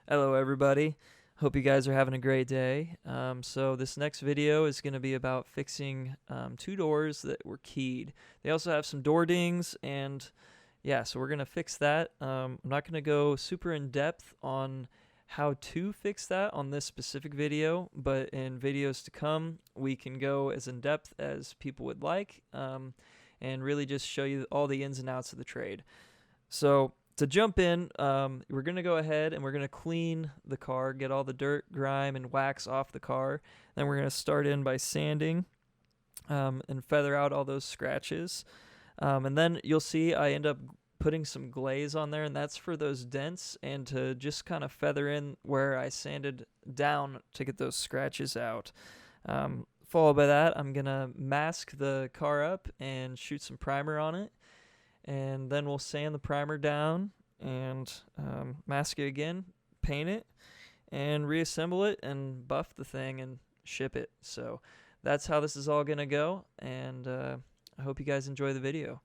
Hello everybody, hope you guys are having a great day. So this next video is going to be about fixing two doors that were keyed. They also have some door dings, and yeah, so we're going to fix that. I'm not going to go super in depth on how to fix that on this specific video, but in videos to come we can go as in depth as people would like, and really just show you all the ins and outs of the trade. So to jump in, we're going to go ahead and we're going to clean the car, get all the dirt, grime, and wax off the car. Then we're going to start in by sanding and feather out all those scratches. And then you'll see I end up putting some glaze on there, and that's for those dents and to just kind of feather in where I sanded down to get those scratches out. Followed by that, I'm going to mask the car up and shoot some primer on it. And then we'll sand the primer down and mask it again, paint it, and reassemble it and buff the thing and ship it. So that's how this is all going to go, and I hope you guys enjoy the video.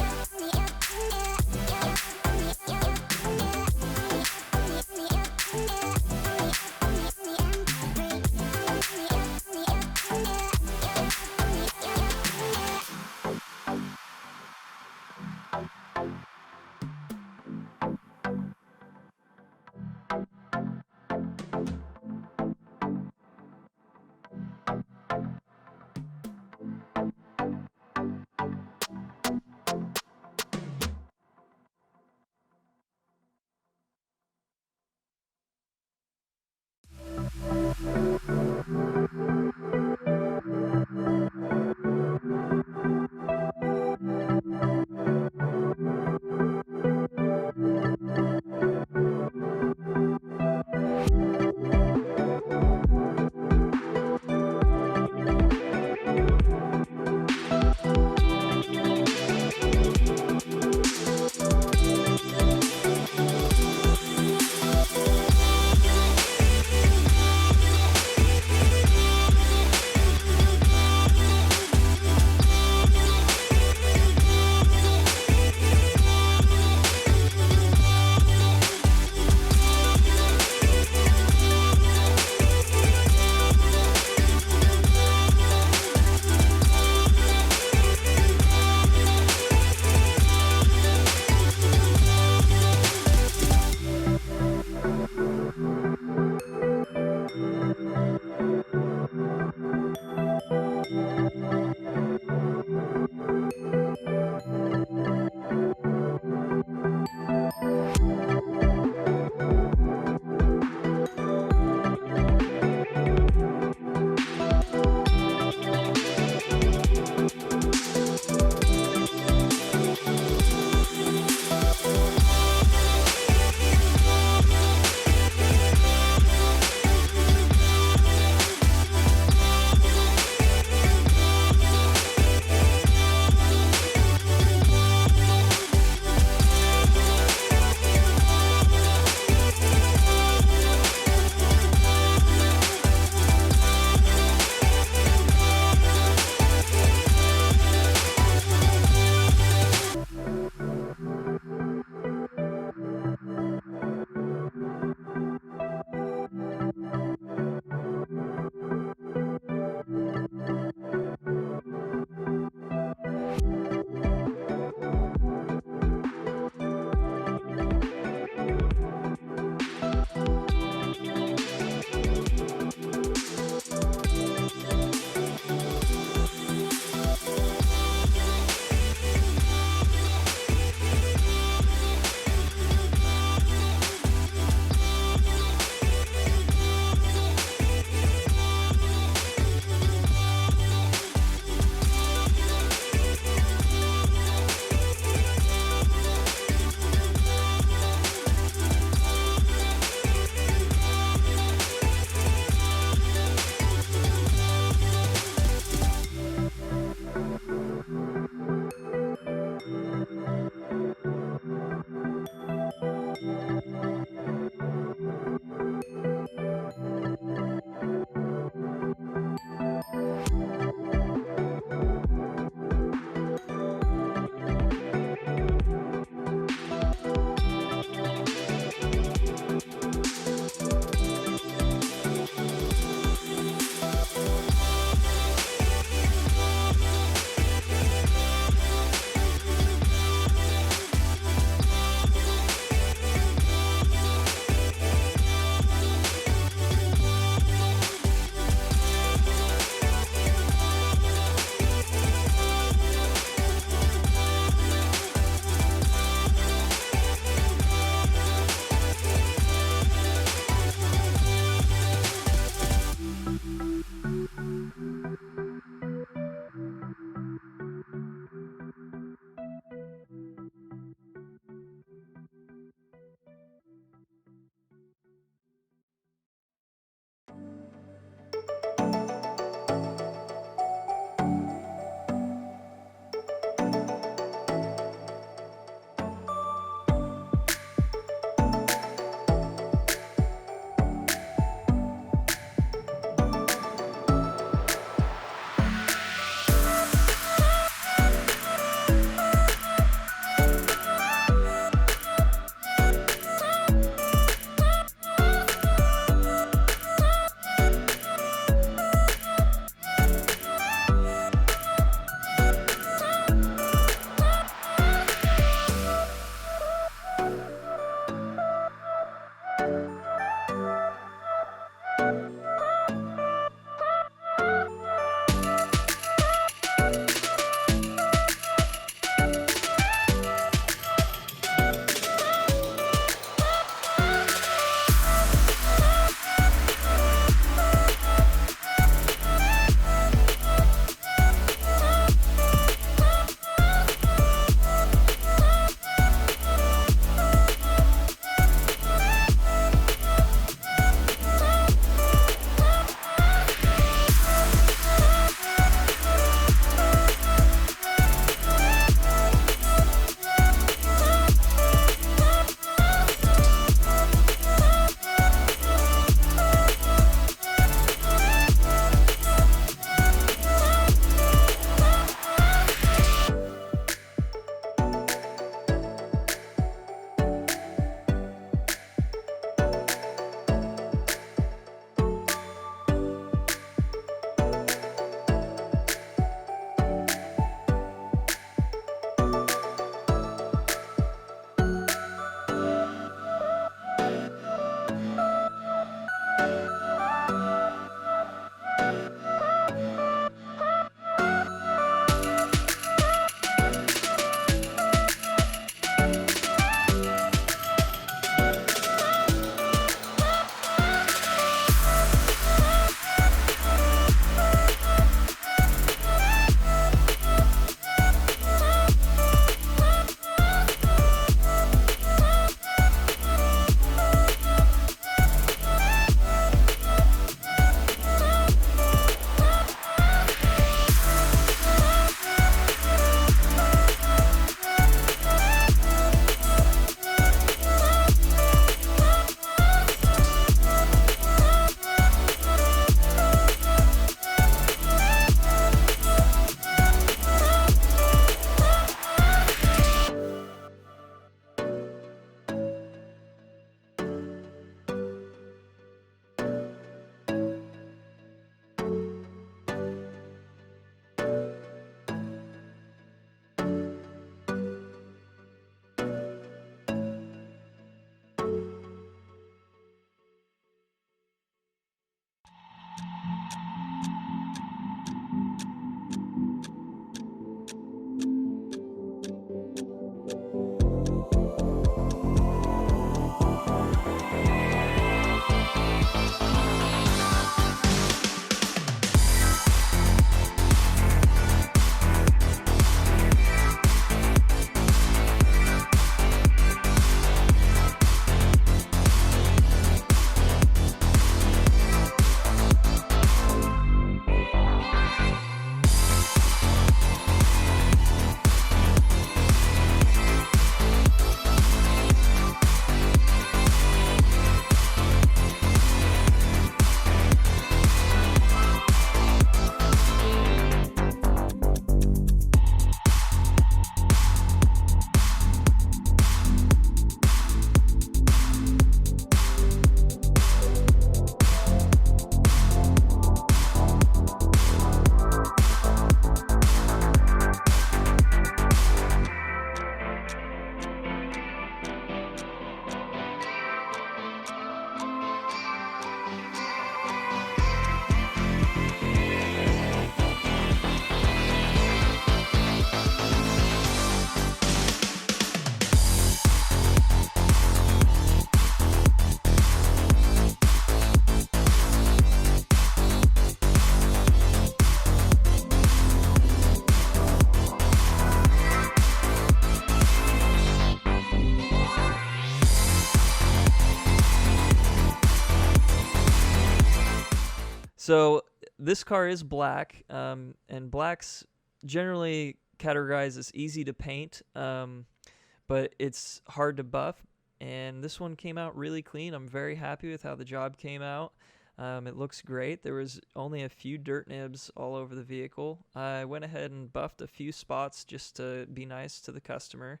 So this car is black, and black's generally categorized as easy to paint, but it's hard to buff. And this one came out really clean. I'm very happy with how the job came out. It looks great. There was only a few dirt nibs all over the vehicle. I went ahead and buffed a few spots just to be nice to the customer.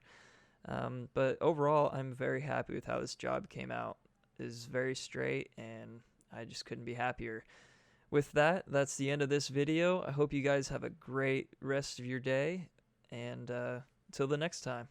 But overall, I'm very happy with how this job came out. It's very straight, and I just couldn't be happier. With that, that's the end of this video. I hope you guys have a great rest of your day, and till the next time.